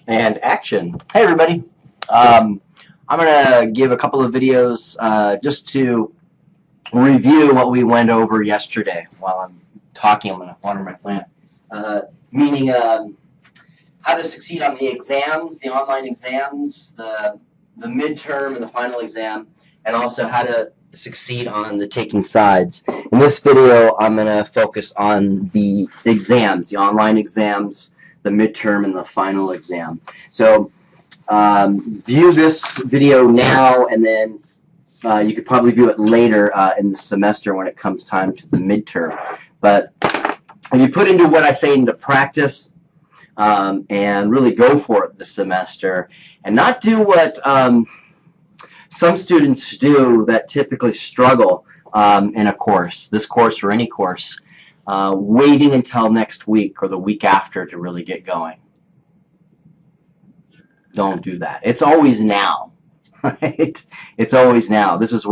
And action. Hey everybody. I'm going to give a couple of videos just to review what we went over yesterday. While I'm talking, I'm going to water my plant. Meaning how to succeed on the exams, the online exams, the midterm and the final exam, and also how to succeed on the taking sides. In this video, I'm going to focus on the exams, the online exams, the midterm, and the final exam. So view this video now, and then you could probably view it later in the semester when it comes time to the midterm. But if you put into what I say into practice and really go for it this semester, and not do what some students do that typically struggle in a course, this course or any course, waiting until next week or the week after to really get going. Don't do that. It's always now, right? It's always now. This is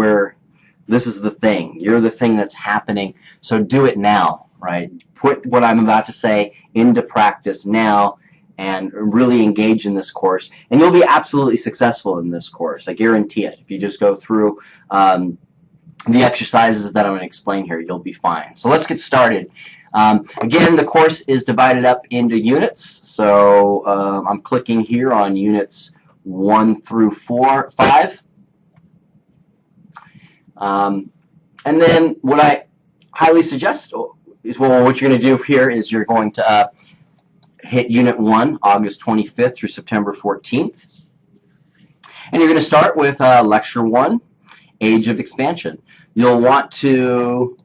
the thing. You're the thing that's happening, so do it now, right? Put what I'm about to say into practice now and really engage in this course, and you'll be absolutely successful in this course. I guarantee it. If you just go through the exercises that I'm going to explain here, you'll be fine. So let's get started. Again, the course is divided up into units, so I'm clicking here on units 1 through 5. And then what I highly suggest is, well, what you're going to do here is you're going to hit Unit 1, August 25th through September 14th. And you're going to start with Lecture 1, Age of Expansion. You'll want to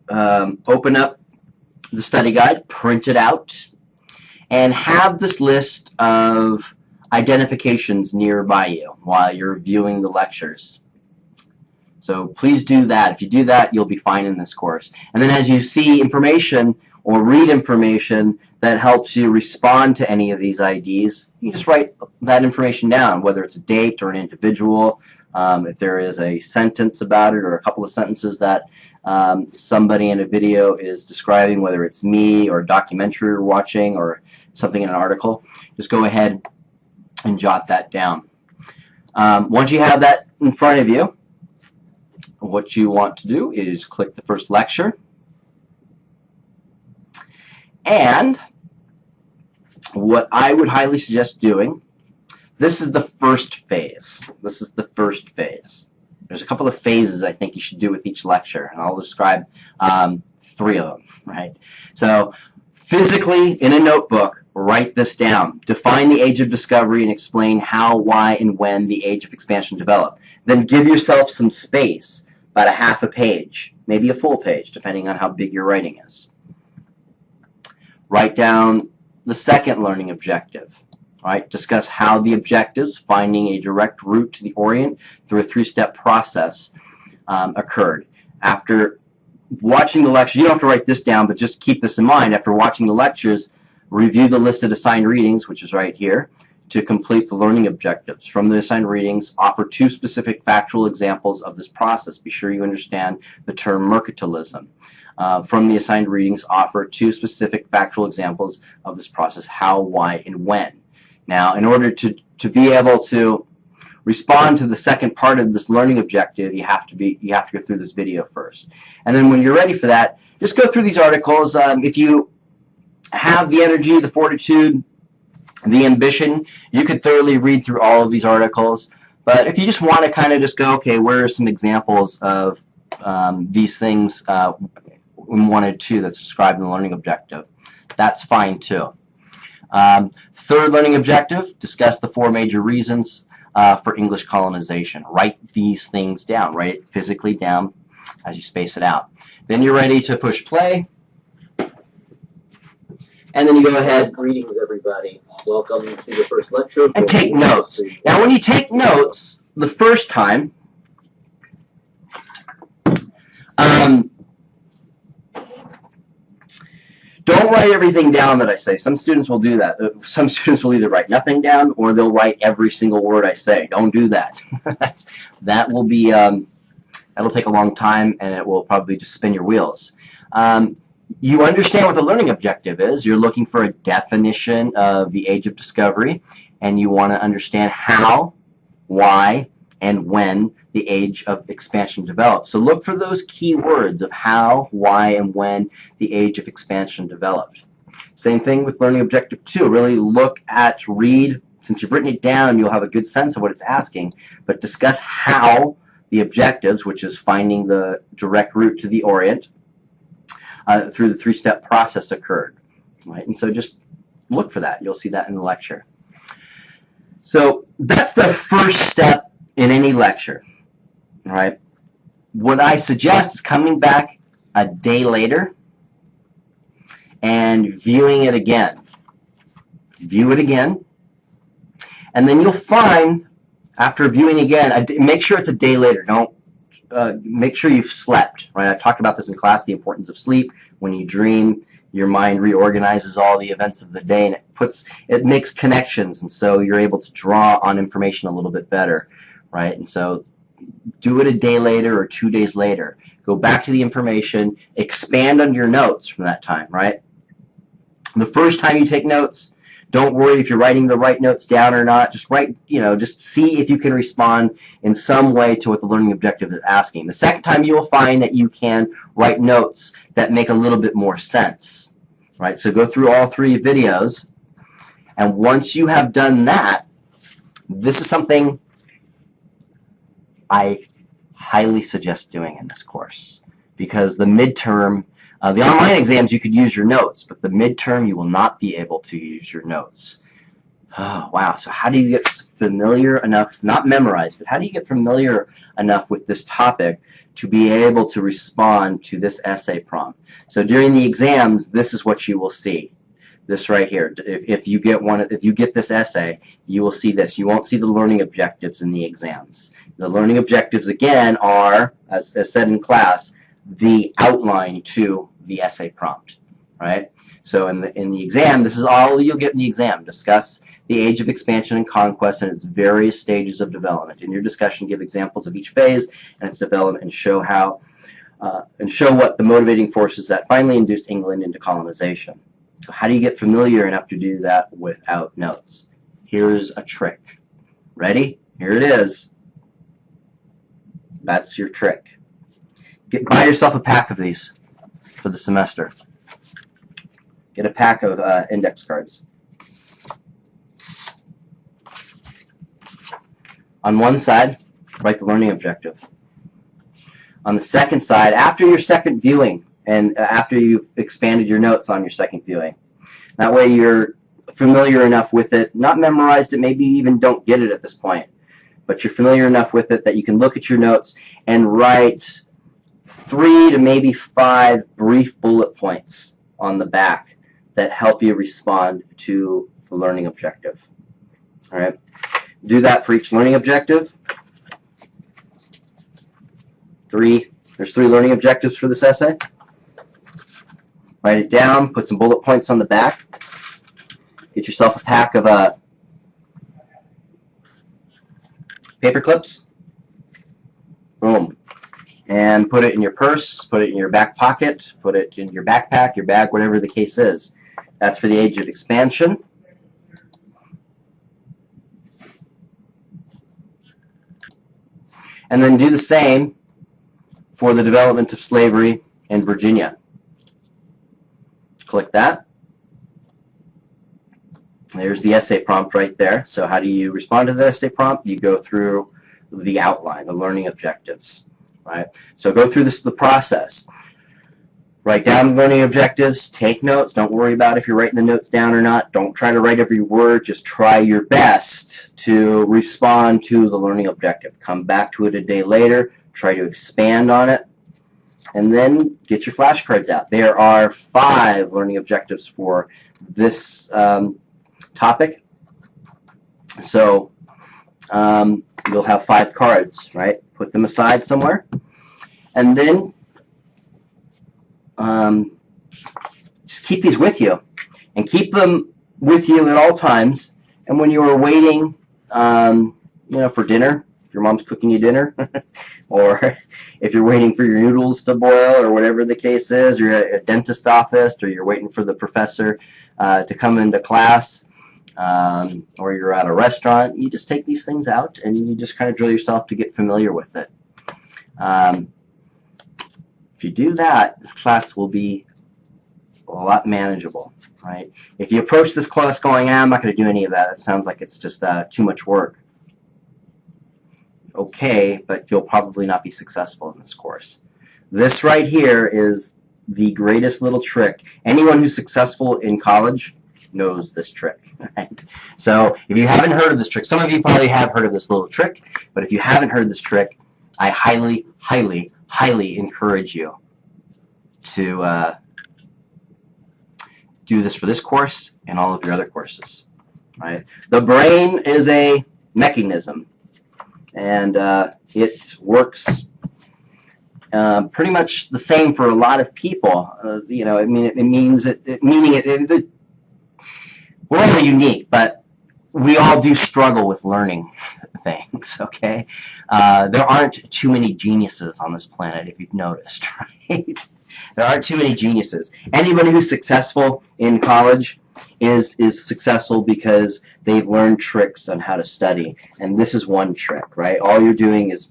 open up the study guide, print it out, and have this list of identifications nearby you while you're viewing the lectures. So please do that. If you do that, you'll be fine in this course. And then as you see information or read information that helps you respond to any of these IDs, you just write that information down, whether it's a date or an individual, if there is a sentence about it or a couple of sentences that somebody in a video is describing, whether it's me or a documentary you're watching or something in an article, just go ahead and jot that down. Once you have that in front of you, what you want to do is click the first lecture, and what I would highly suggest doing, this is the first phase. This is the first phase. There's a couple of phases I think you should do with each lecture, and I'll describe 3 of them, right? So physically, in a notebook, write this down. Define the age of discovery and explain how, why, and when the age of expansion developed. Then give yourself some space, about a half a page, maybe a full page, depending on how big your writing is. Write down the second learning objective. Right? Discuss how the objectives, finding a direct route to the Orient through a 3-step process, occurred. After watching the lecture, you don't have to write this down, but just keep this in mind. After watching the lectures, review the listed assigned readings, which is right here, to complete the learning objectives. From the assigned readings, offer 2 specific factual examples of this process. Be sure you understand the term mercantilism. From the assigned readings, offer 2 specific factual examples of this process: how, why, and when. Now, in order to be able to respond to the second part of this learning objective, you have to go through this video first. And then when you're ready for that, just go through these articles. If you have the energy, the fortitude, the ambition, you could thoroughly read through all of these articles. But if you just want to kind of just go, okay, where are some examples of these things in 1 and 2 that's described in the learning objective, that's fine too. Third learning objective, discuss the 4 major reasons for English colonization. Write these things down. Write it physically down as you space it out. Then you're ready to push play. And then you go ahead. Greetings, everybody. Welcome to the first lecture. And take notes. Now, when you take notes the first time, don't write everything down that I say. Some students will do that. Some students will either write nothing down or they'll write every single word I say. Don't do that. That will be that'll take a long time, and it will probably just spin your wheels. you understand what the learning objective is. You're looking for a definition of the age of discovery, and you want to understand how, why, and when the age of expansion developed. So look for those key words of how, why, and when the age of expansion developed. Same thing with learning objective 2. Really look at, read, since you've written it down, you'll have a good sense of what it's asking, but discuss how the objectives, which is finding the direct route to the orient, through the three-step process occurred. Right? And so just look for that. You'll see that in the lecture. So that's the first step in any lecture. Right? What I suggest is coming back a day later and viewing it again. View it again. And then you'll find, after viewing again, make sure it's a day later. Don't make sure you've slept. Right? I talked about this in class, the importance of sleep. When you dream, your mind reorganizes all the events of the day, and it makes connections, and so you're able to draw on information a little bit better. Right? And so do it a day later or 2 days later. Go back to the information, expand on your notes from that time. Right? The first time you take notes, don't worry if you're writing the right notes down or not. Just write, just see if you can respond in some way to what the learning objective is asking. The second time, you will find that you can write notes that make a little bit more sense. Right? So go through all 3 videos, and once you have done that, this is something I highly suggest doing in this course, because the midterm, the online exams, you could use your notes, but the midterm, you will not be able to use your notes. Oh, wow. So how do you get familiar enough, not memorized, but how do you get familiar enough with this topic to be able to respond to this essay prompt? So during the exams, this is what you will see. This right here. If you get this essay, you will see this. You won't see the learning objectives in the exams. The learning objectives, again, are, as said in class, the outline to the essay prompt, right? So in the exam, this is all you'll get in the exam. Discuss the age of expansion and conquest and its various stages of development. In your discussion, give examples of each phase and its development, and show what the motivating forces that finally induced England into colonization. So how do you get familiar enough to do that without notes? Here's a trick. Ready? Here it is. That's your trick. Buy yourself a pack of these for the semester. Get a pack of index cards. On one side, write the learning objective. On the second side, after your second viewing, and after you've expanded your notes on your second viewing. That way you're familiar enough with it, not memorized it, maybe even don't get it at this point, but you're familiar enough with it that you can look at your notes and write 3 to maybe 5 brief bullet points on the back that help you respond to the learning objective. All right, do that for each learning objective. There's 3 learning objectives for this essay. Write it down, put some bullet points on the back. Get yourself a pack of paper clips. Boom. And put it in your purse, put it in your back pocket, put it in your backpack, your bag, whatever the case is. That's for the age of expansion. And then do the same for the development of slavery in Virginia. Click that. There's the essay prompt right there. So how do you respond to the essay prompt? You go through the outline, the learning objectives. Right? So go through the process. Write down the learning objectives. Take notes. Don't worry about if you're writing the notes down or not. Don't try to write every word. Just try your best to respond to the learning objective. Come back to it a day later. Try to expand on it. And then get your flashcards out. There are 5 learning objectives for this topic. So you'll have 5 cards, right? Put them aside somewhere. And then just keep these with you. And keep them with you at all times. And when you are waiting for dinner, if your mom's cooking you dinner, or if you're waiting for your noodles to boil, or whatever the case is, you're at a dentist office, or you're waiting for the professor to come into class, or you're at a restaurant, you just take these things out and you just kind of drill yourself to get familiar with it. If you do that, this class will be a lot manageable, right? If you approach this class going, I'm not going to do any of that, it sounds like it's just too much work. Okay, but you'll probably not be successful in this course. This right here is the greatest little trick. Anyone who's successful in college knows this trick, right? So if you haven't heard of this trick, some of you probably have heard of this little trick, but if you haven't heard this trick, I highly, highly, highly encourage you to do this for this course and all of your other courses, right? The brain is a mechanism, and it works pretty much the same for a lot of people. You know, we're all unique, but we all do struggle with learning things, okay? There aren't too many geniuses on this planet, if you've noticed, right? There aren't too many geniuses. Anybody who's successful in college is successful because they've learned tricks on how to study, and this is one trick, right? All you're doing is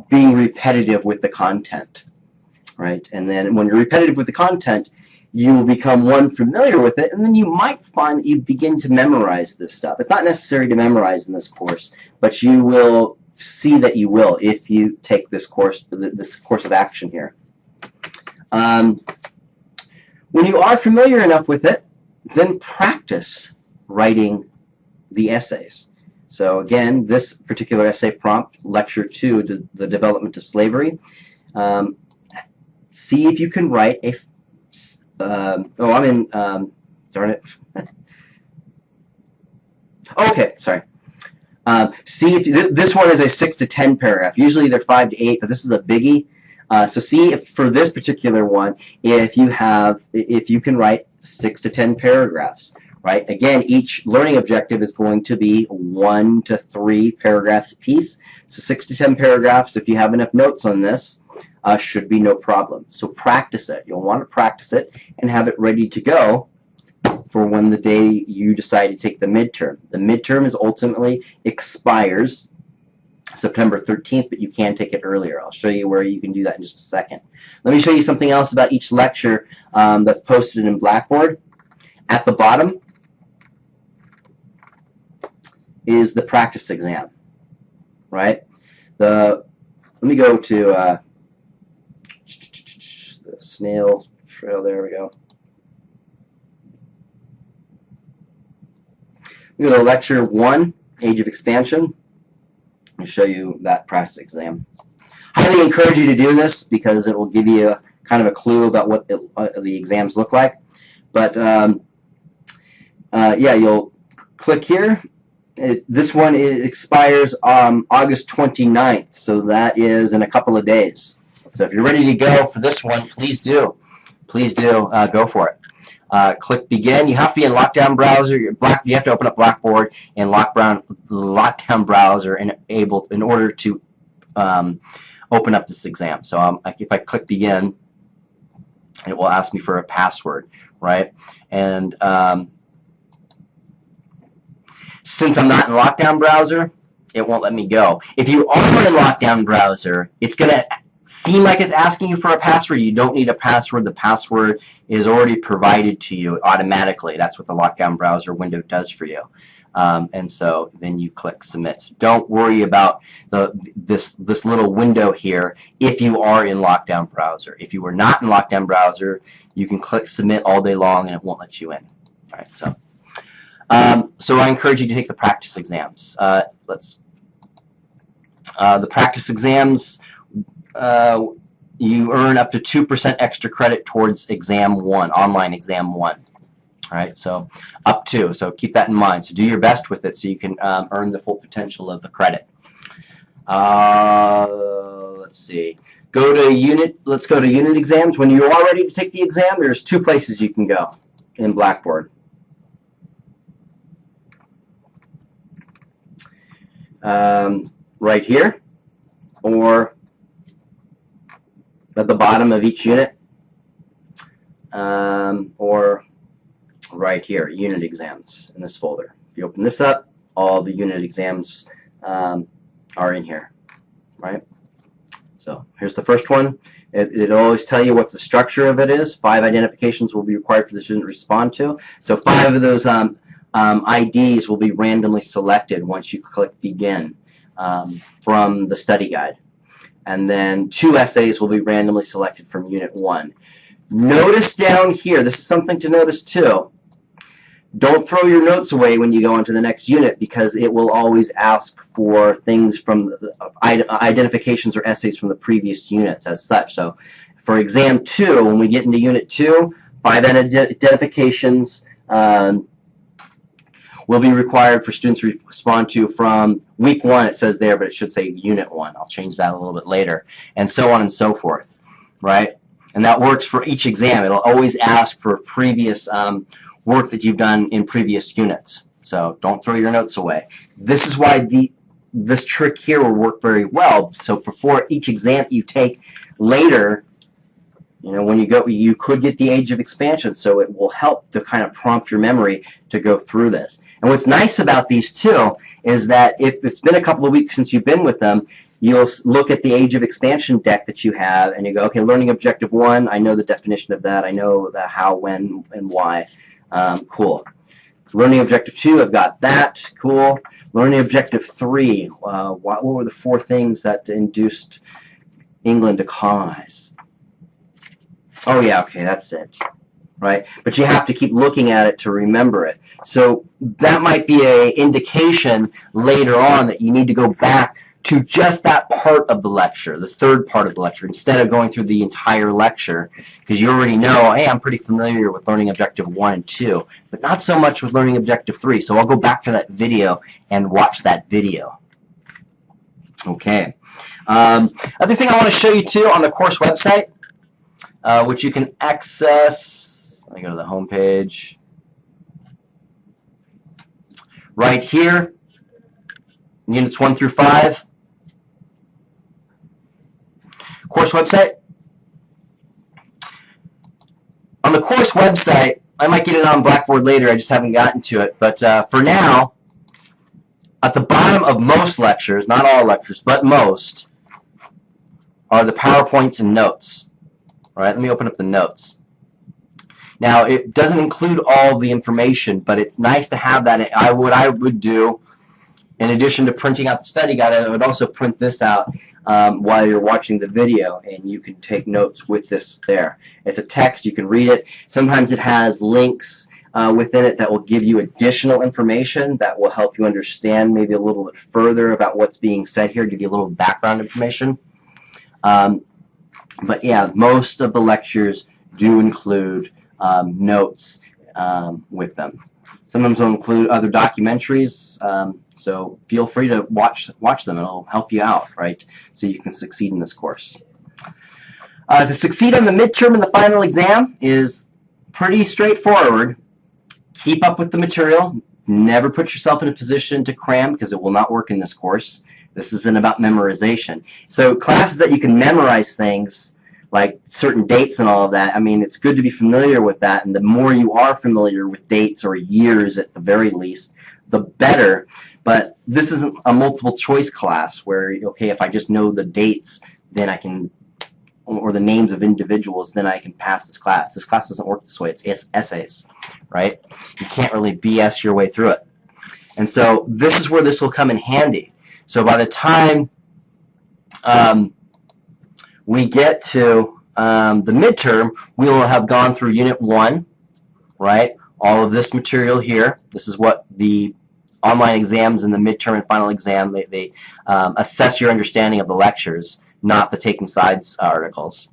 being repetitive with the content, right? And then when you're repetitive with the content, you will become, one, familiar with it, and then you might find that you begin to memorize this stuff. It's not necessary to memorize in this course, but you will see that you will if you take this course of action here. When you are familiar enough with it, then practice writing the essays. So again, this particular essay prompt, Lecture 2, The Development of Slavery. See if you can write a darn it. Okay, sorry. See if this one is a 6 to 10 paragraph. Usually they're 5 to 8, but this is a biggie. So see if for this particular one, if you can write 6 to 10 paragraphs. Right? Again, each learning objective is going to be 1 to 3 paragraphs apiece. So 6 to 10 paragraphs. If you have enough notes on this, should be no problem. So practice it. You'll want to practice it and have it ready to go for when the day you decide to take the midterm. The midterm is ultimately expires September 13th, but you can take it earlier. I'll show you where you can do that in just a second. Let me show you something else about each lecture that's posted in Blackboard. At the bottom is the practice exam, right? Let me go to the snail trail. There we go. We go to Lecture 1, Age of Expansion. Let me show you that practice exam. I highly encourage you to do this because it will give you kind of a clue about what the exams look like. But yeah, you'll click here. This one expires August 29th, so that is in a couple of days. So if you're ready to go for this one, please do. Please do go for it. Click Begin. You have to be in Lockdown Browser. You have to open up Blackboard and Lockdown Browser in order to open up this exam. So if I click Begin, it will ask me for a password, right? And since I'm not in Lockdown Browser, it won't let me go. If you are in Lockdown Browser, it's going to seem like it's asking you for a password. You don't need a password. The password is already provided to you automatically. That's what the Lockdown Browser window does for you. And so then you click Submit. So don't worry about this little window here if you are in Lockdown Browser. If you are not in Lockdown Browser, you can click Submit all day long and it won't let you in. All right, so I encourage you to take the practice exams. The practice exams, you earn up to 2% extra credit towards exam 1, online exam 1. All right, so up to. So keep that in mind. So do your best with it so you can earn the full potential of the credit. Let's see. Let's go to unit exams. When you are ready to take the exam, there's 2 places you can go in Blackboard. right here, or at the bottom of each unit, or right here, unit exams in this folder. If you open this up, all the unit exams are in here, right? So here's the first one. It'll always tell you what the structure of it is. 5 identifications will be required for the student to respond to. So 5 of those IDs will be randomly selected once you click begin from the study guide. And then 2 essays will be randomly selected from unit 1. Notice down here, this is something to notice too. Don't throw your notes away when you go into the next unit, because it will always ask for things from identifications or essays from the previous units as such. So for exam 2, when we get into unit 2, 5 identifications will be required for students to respond to from week 1. It says there, but it should say unit 1. I'll change that a little bit later, and so on and so forth, right? And that works for each exam. It'll always ask for previous work that you've done in previous units. So don't throw your notes away. This is why this trick here will work very well. So before each exam you take later, you know, when you go, you could get the age of expansion, so it will help to kind of prompt your memory to go through this. And what's nice about these too is that if it's been a couple of weeks since you've been with them, you'll look at the age of expansion deck that you have, and you go, okay, learning objective 1, I know the definition of that, I know the how, when, and why. Cool. Learning objective 2, I've got that. Cool. Learning objective 3, what were the 4 things that induced England to colonize? Oh yeah, okay, that's it. Right? But you have to keep looking at it to remember it. So that might be an indication later on that you need to go back to just that part of the lecture, the third part of the lecture, instead of going through the entire lecture, because you already know, hey, I'm pretty familiar with learning objective 1 and 2, but not so much with learning objective 3. So I'll go back to that video and watch that video. Okay. Other thing I want to show you too on the course website, which you can access. Let me go to the home page. Right here, units 1 through 5. Course website. On the course website, I might get it on Blackboard later, I just haven't gotten to it, but for now, at the bottom of most lectures, not all lectures, but most, are the PowerPoints and notes. All right, let me open up the notes. Now, it doesn't include all the information, but it's nice to have that. What I would do, in addition to printing out the study guide, I would also print this out while you're watching the video, and you can take notes with this there. It's a text, you can read it. Sometimes it has links within it that will give you additional information that will help you understand maybe a little bit further about what's being said here, give you a little background information. But yeah, most of the lectures do include notes with them. Sometimes they'll include other documentaries, so feel free to watch them. It'll help you out, right? So you can succeed in this course. To succeed on the midterm and the final exam is pretty straightforward. Keep up with the material. Never put yourself in a position to cram, because it will not work in this course. This isn't about memorization. So classes that you can memorize things, like certain dates and all of that, I mean, it's good to be familiar with that, and the more you are familiar with dates or years at the very least, the better. But this isn't a multiple choice class where, okay, if I just know the dates, then I can, or the names of individuals, then I can pass this class. This class doesn't work this way. It's essays, right? You can't really BS your way through it. And so this is where this will come in handy. So by the time we get to the midterm, we will have gone through Unit 1, right? All of this material here. This is what the online exams and the midterm and final exam, they assess your understanding of the lectures, not the taking sides articles.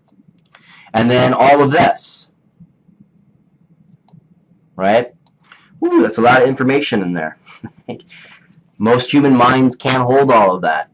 And then all of this, right? Ooh, that's a lot of information in there. Most human minds can't hold all of that.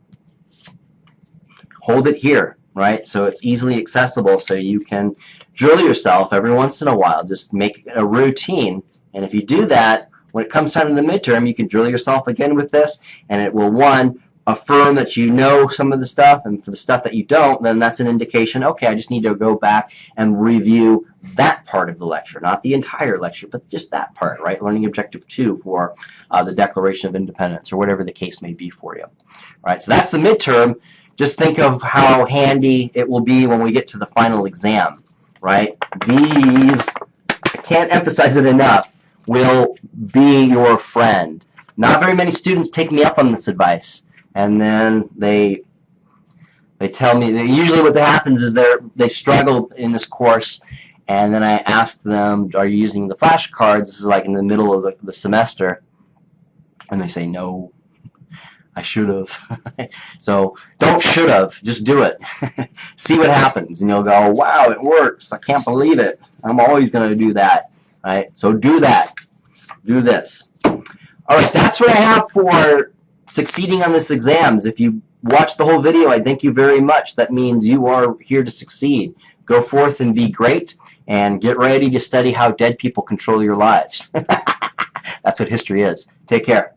Hold it here, right? So it's easily accessible, so you can drill yourself every once in a while. Just make it a routine, and if you do that, when it comes time to the midterm, you can drill yourself again with this, and it will, one, affirm that you know some of the stuff, and for the stuff that you don't, then that's an indication, okay, I just need to go back and review that part of the lecture, not the entire lecture, but just that part, right? Learning objective 2 for the Declaration of Independence, or whatever the case may be for you. All right, so that's the midterm. Just think of how handy it will be when we get to the final exam, right? These, I can't emphasize it enough, will be your friend. Not very many students take me up on this advice. And then they tell me, usually what happens is they struggle in this course, and then I ask them, are you using the flashcards? This is like in the middle of the semester, and they say, no, I should have. So don't should have, just do it. See what happens, and you'll go, wow, it works. I can't believe it. I'm always going to do that. Right? So do that. Do this. All right, that's what I have for succeeding on this exams. If you watched the whole video, I thank you very much. That means you are here to succeed. Go forth and be great, and get ready to study how dead people control your lives. That's what history is. Take care.